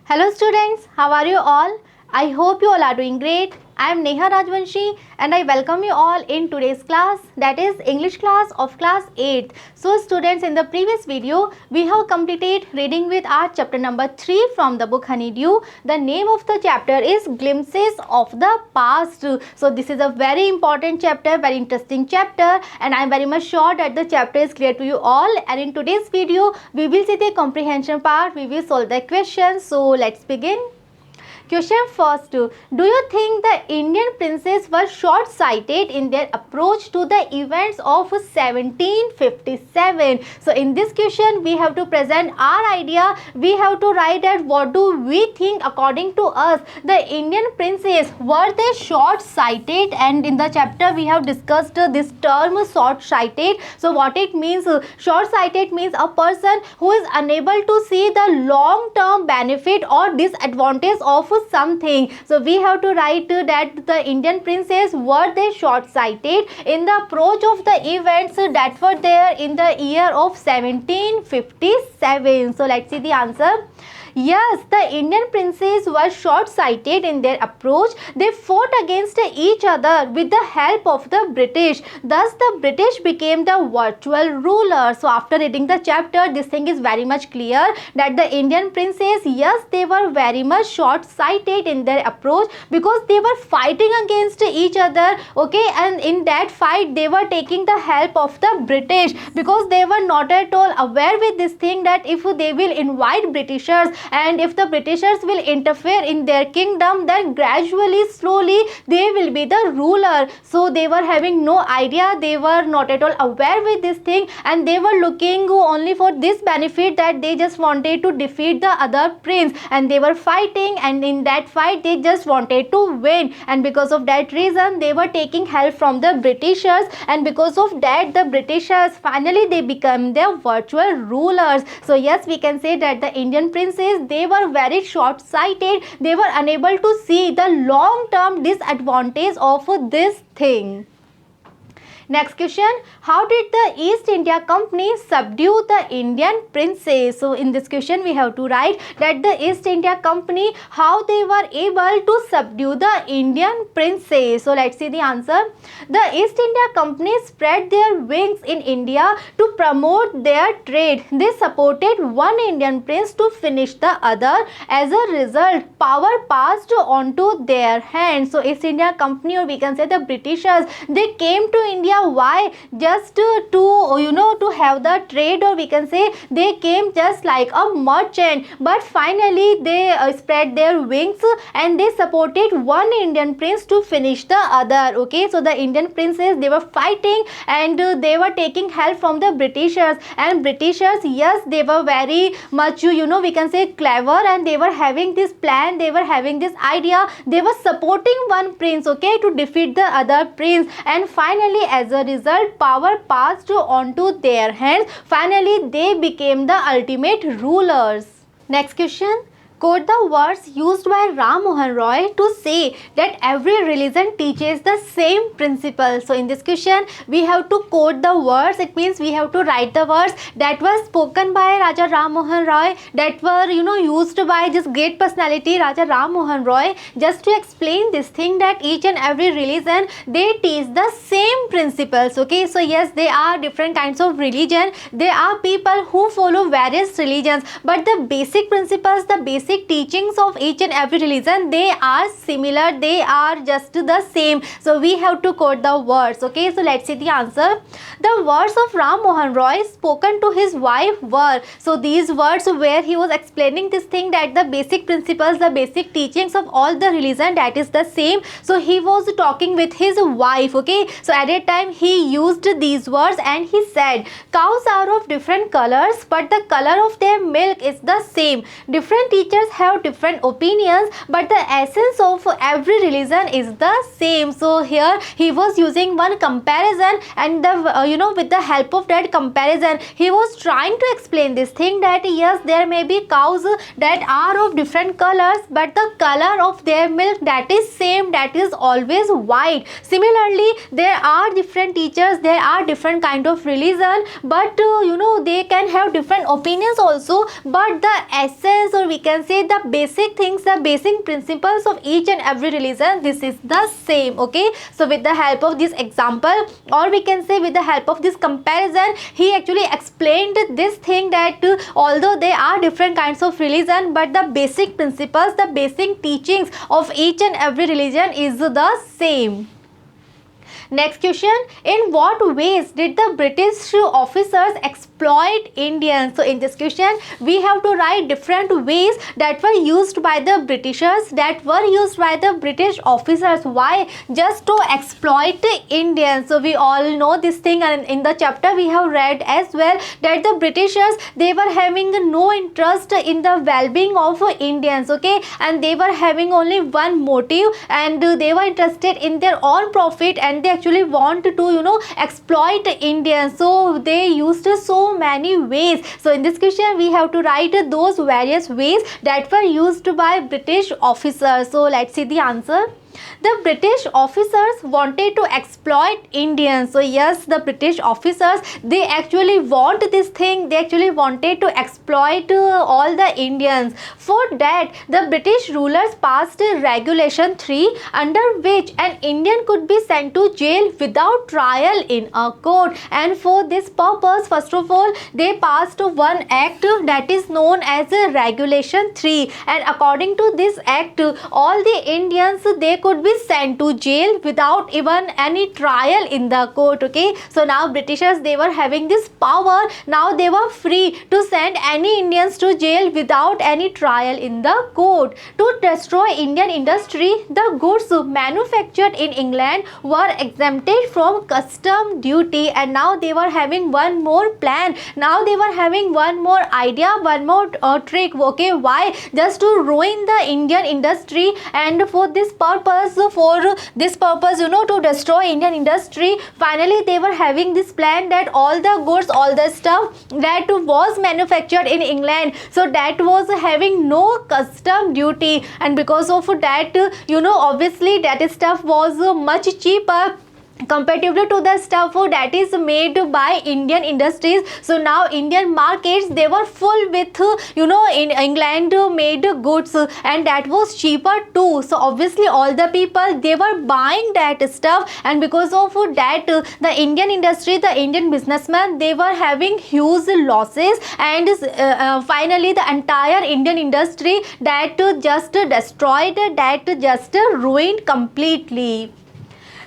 Hello students, how are you all? I hope you all are doing great. I am Neha Rajvanshi and I welcome you all in today's class, that is English class of class 8th. So students, in the previous video we have completed reading with our chapter number 3 from the book Honeydew. The name of the chapter is Glimpses of the Past. So this is a very important chapter, very interesting chapter, and I am very much sure that the chapter is clear to you all. And in today's video we will see the comprehension part, we will solve the questions. So let's begin. Question first, do you think the Indian princes were short-sighted in their approach to the events of 1757? So in this question we have to present our idea, we have to write that what do we think according to us the Indian princes, were they short-sighted? And in the chapter we have discussed this term short-sighted. So what it means, short-sighted means a person who is unable to see the long-term benefit or disadvantage of something. So we have to write that the Indian princes, were they short-sighted in the approach of the events that were there in the year of 1757. So let's see the answer. Yes, the Indian princes were short-sighted in their approach. They fought against each other with the help of the British. Thus, the British became the virtual ruler. So, after reading the chapter, this thing is very much clear that the Indian princes, yes, they were very much short-sighted in their approach because they were fighting against each other, okay, and in that fight, they were taking the help of the British because they were not at all aware with this thing that if they will invite Britishers and if the Britishers will interfere in their kingdom, then gradually, slowly, they will be the ruler. So they were having no idea, they were not at all aware with this thing, and they were looking only for this benefit that they just wanted to defeat the other prince, and they were fighting, and in that fight they just wanted to win, and because of that reason they were taking help from the Britishers, and because of that the Britishers finally they become their virtual rulers. So yes, we can say that the Indian princes, they were very short-sighted, they were unable to see the long-term disadvantage of this thing. Next question, how did the East India Company subdue the Indian princes? So in this question we have to write that the East India Company, how they were able to subdue the Indian princes. So let's see the answer. The East India Company spread their wings in India to promote their trade. They supported one Indian prince to finish the other. As a result, power passed on to their hands. So East India Company, or we can say the Britishers, they came to India. Why? Just to to have the trade, or we can say they came just like a merchant, but finally they spread their wings and they supported one Indian prince to finish the other. Okay, so the Indian princes, they were fighting and they were taking help from the Britishers, and Britishers, yes, they were very much we can say clever, and they were having this plan, they were having this idea, they were supporting one prince, okay, to defeat the other prince, and finally as a result power passed on to their hands. Finally they became the ultimate rulers. Next question, quote the words used by Ram Mohan Roy to say that every religion teaches the same principle. So in this question we have to quote the words, it means we have to write the words that were spoken by Raja Ram Mohan Roy, that were used by this great personality Raja Ram Mohan Roy, just to explain this thing that each and every religion, they teach the same principles. Okay, so yes, there are different kinds of religion, there are people who follow various religions, but the basic principles, the basic teachings of each and every religion, they are similar, they are just the same. So we have to quote the words. Okay, so let's see the answer. The words of Ram Mohan Roy spoken to his wife were, so these words where he was explaining this thing that the basic principles, the basic teachings of all the religion, that is the same. So he was talking with his wife. Okay, so at that time he used these words and he said, cows are of different colors but the color of their milk is the same. Different teachers have different opinions, but the essence of every religion is the same. So here he was using one comparison, and the with the help of that comparison he was trying to explain this thing that yes, there may be cows that are of different colors, but the color of their milk, that is same, that is always white. Similarly, there are different teachers, there are different kind of religion, but they can have different opinions also, but the essence, or we can say the basic things, the basic principles of each and every religion, this is the same. Okay, so with the help of this example, or we can say with the help of this comparison, he actually explained this thing that although there are different kinds of religion, but the basic principles, the basic teachings of each and every religion is the same. Next question, in what ways did the British officers exploit Indians? So in this question, we have to write different ways that were used by the Britishers, that were used by the British officers. Why? Just to exploit the Indians. So we all know this thing, and in the chapter we have read as well that the Britishers, they were having no interest in the well-being of Indians, okay, and they were having only one motive, and they were interested in their own profit, and they actually want to exploit Indians. So they used so many ways. So in this question we have to write those various ways that were used by British officers. So let's see the answer. The British officers wanted to exploit Indians. So yes, the British officers, they actually want this thing, they actually wanted to exploit all the Indians. For that, the British rulers passed Regulation 3, under which an Indian could be sent to jail without trial in a court. And for this purpose, first of all, they passed one act that is known as Regulation 3, and according to this act, all the Indians, they could be sent to jail without even any trial in the court. Okay, so now Britishers, they were having this power. Now they were free to send any Indians to jail without any trial in the court. To destroy Indian industry, the goods manufactured in England were exempted from custom duty. And now they were having one more plan. Now they were having one more idea, one more trick. Okay, why? Just to ruin the Indian industry, and for this purpose, to destroy Indian industry, finally they were having this plan that all the goods, all the stuff that was manufactured in England, so that was having no custom duty, and because of that, obviously that stuff was much cheaper comparatively to the stuff that is made by Indian industries. So now Indian markets, they were full with in England made goods, and that was cheaper too. So obviously all the people, they were buying that stuff, and because of that, the Indian industry, the Indian businessmen, they were having huge losses, and finally the entire Indian industry, that just destroyed, that just ruined completely.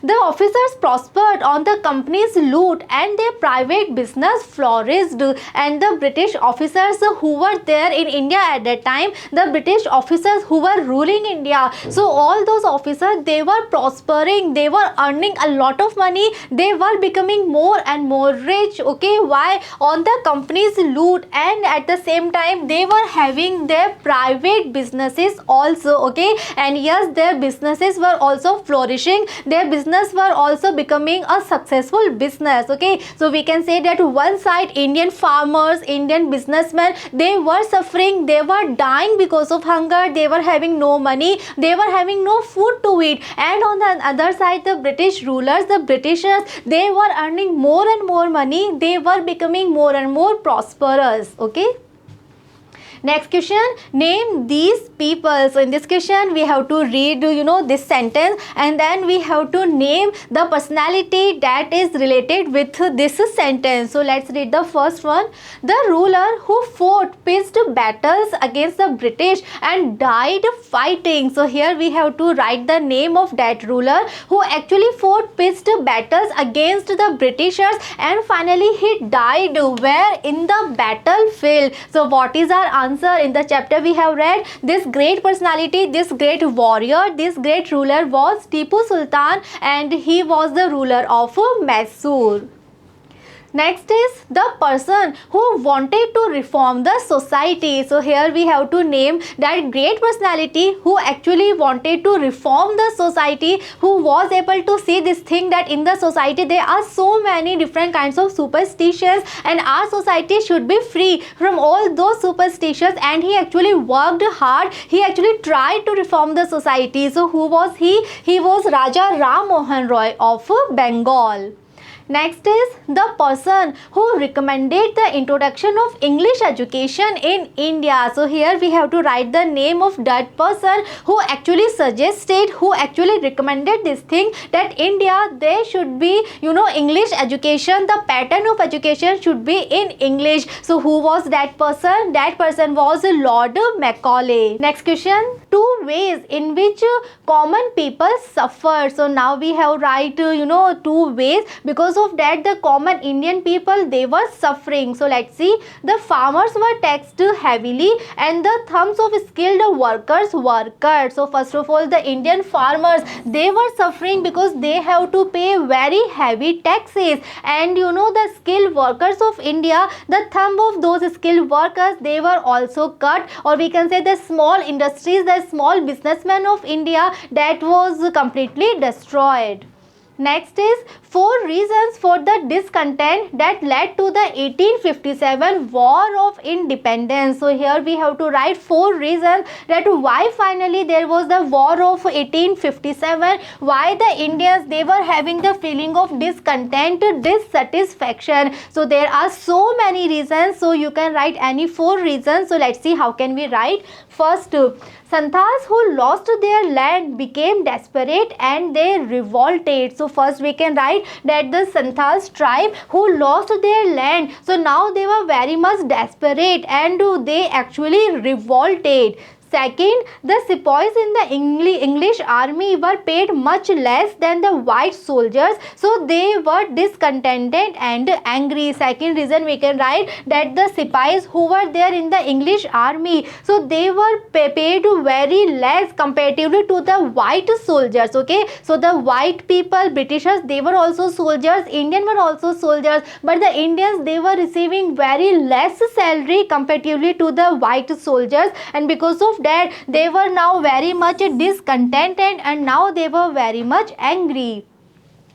The officers prospered on the company's loot, and their private business flourished. And the British officers who were there in India at that time, the British officers who were ruling India, so all those officers, they were prospering, they were earning a lot of money, they were becoming more and more rich. Okay, why? On the company's loot, and at the same time they were having their private businesses also. Okay, and yes, their businesses were also flourishing, their business were also becoming a successful business. Okay, so we can say that one side, Indian farmers, Indian businessmen, they were suffering, they were dying because of hunger, they were having no money, they were having no food to eat, and on the other side, the British rulers, the Britishers, they were earning more and more money, they were becoming more and more prosperous. Okay. Next question, name these people. So in this question we have to read this sentence, and then we have to name the personality that is related with this sentence. So let's read the first one. The ruler who fought pitched battles against the British and died fighting. So here we have to write the name of that ruler who actually fought pitched battles against the Britishers, and finally he died where? In the battlefield. So what is our answer? In the chapter we have read, this great personality, this great warrior, this great ruler was Tipu Sultan, and he was the ruler of Mysore. Next is the person who wanted to reform the society. So here we have to name that great personality who actually wanted to reform the society, who was able to see this thing that in the society there are so many different kinds of superstitions, and our society should be free from all those superstitions, and he actually worked hard, he actually tried to reform the society. So who was he? He was Raja Ram Mohan Roy of Bengal. Next is the person who recommended the introduction of English education in India. So here we have to write the name of that person who actually suggested, who actually recommended this thing, that India there should be, English education, the pattern of education should be in English. So who was that person? That person was Lord Macaulay. Next question, two ways in which common people suffer. So now we have write two ways. Because of that the common Indian people, they were suffering. So let's see, the farmers were taxed heavily and the thumbs of skilled workers were cut. So first of all, the Indian farmers, they were suffering because they have to pay very heavy taxes, and the skilled workers of India, the thumb of those skilled workers, they were also cut, or we can say the small industries, the small businessmen of India, that was completely destroyed. Next is 4 reasons for the discontent that led to the 1857 War of Independence. So here we have to write 4 reasons that why finally there was the War of 1857, why the Indians, they were having the feeling of discontent, dissatisfaction. So there are so many reasons, so you can write any 4 reasons. So let's see how can we write. First, Santhals who lost their land became desperate and they revolted. So first we can write that the Santhals tribe who lost their land, so now they were very much desperate and they actually revolted. Second, the sepoys in the English army were paid much less than the white soldiers, so they were discontented and angry. Second reason we can write that the sepoys who were there in the English army, so they were paid very less comparatively to the white soldiers. Okay, so the white people, Britishers, they were also soldiers, Indian were also soldiers, but the Indians, they were receiving very less salary comparatively to the white soldiers, and because of that they were now very much discontented and now they were very much angry.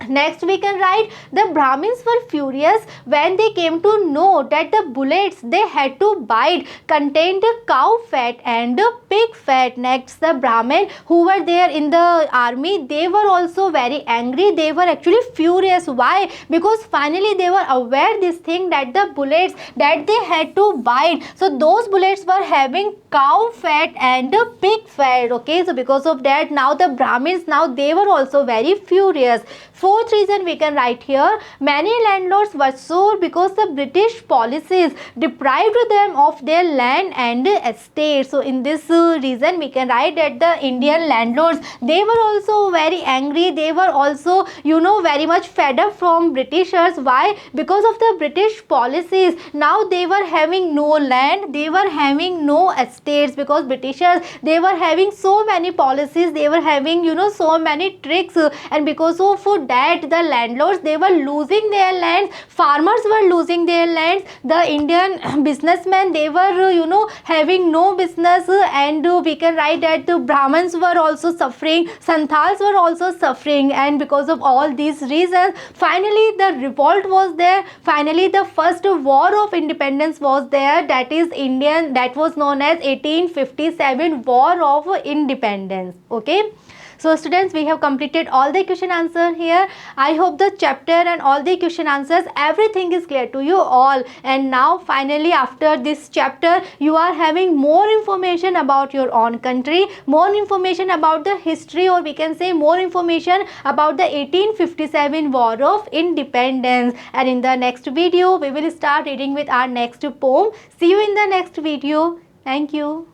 Next we can write the Brahmins were furious when they came to know that the bullets they had to bite contained cow fat and pig fat. Next, the Brahmin who were there in the army, they were also very angry, they were actually furious. Why? Because finally they were aware this thing that the bullets that they had to bite, so those bullets were having cow fat and pig fat. Okay, so because of that now the Brahmins, now they were also very furious. Fourth reason we can write here, many landlords were sore because the British policies deprived them of their land and estate. So in this reason we can write that the Indian landlords, they were also very angry, they were also very much fed up from Britishers. Why? Because of the British policies, now they were having no land, they were having no estates, because Britishers, they were having so many policies, they were having so many tricks, and because of that the landlords, they were losing their lands, farmers were losing their lands, the Indian businessmen, they were having no business, and we can write that the Brahmins were also suffering, Santhals were also suffering, and because of all these reasons finally the revolt was there, finally the first war of independence was there, that is Indian, that was known as 1857 War of Independence. Okay, so students, we have completed all the question answer here. I hope the chapter and all the question answers, everything is clear to you all. And now finally after this chapter, you are having more information about your own country, more information about the history, or we can say more information about the 1857 War of Independence. And in the next video, we will start reading with our next poem. See you in the next video. Thank you.